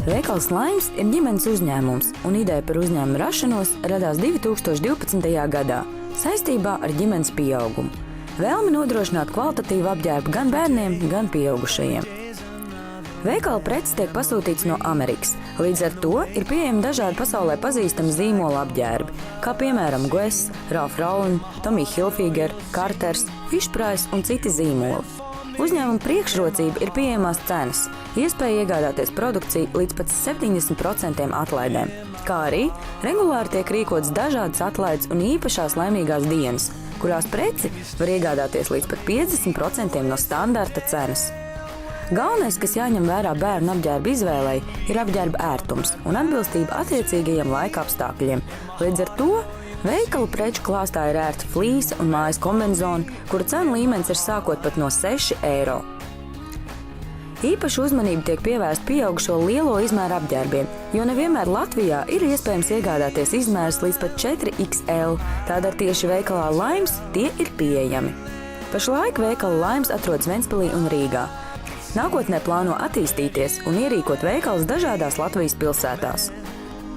Veikals Laims ir ģimenes uzņēmums, un ideja par uzņēmumu rašanos radās 2012. gadā saistībā ar ģimenes pieaugumu. Vēlmi nodrošināt kvalitatīvu apģērbu gan bērniem, gan pieaugušajiem. Veikala preces tiek pasūtīts no Amerikas, līdz ar to ir pieejami dažādi pasaulē pazīstami zīmola apģērbi, kā piemēram Guess, Ralph Lauren, Tommy Hilfiger, Carters, Fisher-Price un citi zīmoli. Uzņēmuma priekšrocība ir pieejamās cenas, iespēja iegādāties produkciju līdz pat 70% atlaidēm, kā arī regulāri tiek rīkotas dažādas atlaides un īpašās laimīgās dienas, kurās preci var iegādāties līdz pat 50% no standarta cenas. Galvenais, kas jāņem vērā bērnu apģērba izvēlei, ir apģērba ērtums un atbilstība attiecīgajiem laika apstākļiem. Līdz ar to veikalu preču klāstā ir ērta flīsa un mājas kombinezoni, kura cenu līmenis ir sākot pat no 6 eiro. Īpaša uzmanība tiek pievērsta pieaugušo lielo izmēru apģērbiem, jo nevienmēr Latvijā ir iespējams iegādāties izmērus līdz pat 4XL, tādēļ tieši veikalā Laims tie ir pieejami. Pašlaik veikala Laims atrodas Ventspilī un Rīgā. Nākotnē plāno attīstīties un ierīkot veikalus dažādās Latvijas pilsētās.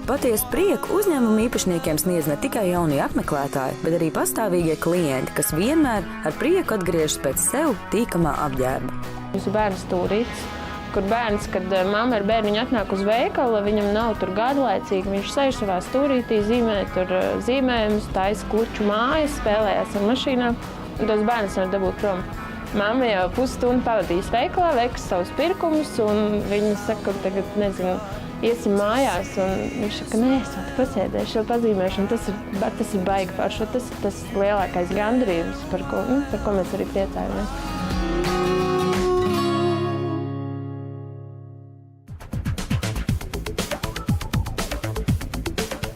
Patiesu prieku uzņēmumu īpašniekiem sniedz ne tikai jaunie apmeklētāji, bet arī pastāvīgie klienti, kas vienmēr ar prieku atgriežas pēc sev tīkamā apģērba. Mums ir bērns stūrītis, kur bērns, kad mamma ar bērniņu atnāk uz veikalu, viņam nav tur garlaicīgi, viņš sēž savā stūrītī, zīmē tur zīmējumus, taisa kluču mājas, spēlējās ar mašīnām, un tos bērns var dabūt prom. Mamma jau pusstundu pavadīs veikalā, veiks savus pirkumus, un viņa saka, tagad, nezinu, iesim mājās, un viņš saka, nē, es vēl pasēdēšu, vēl pazīmēšu, un tas ir baigi forši, tas lielākais gandarījums, par ko mēs arī priecājamies.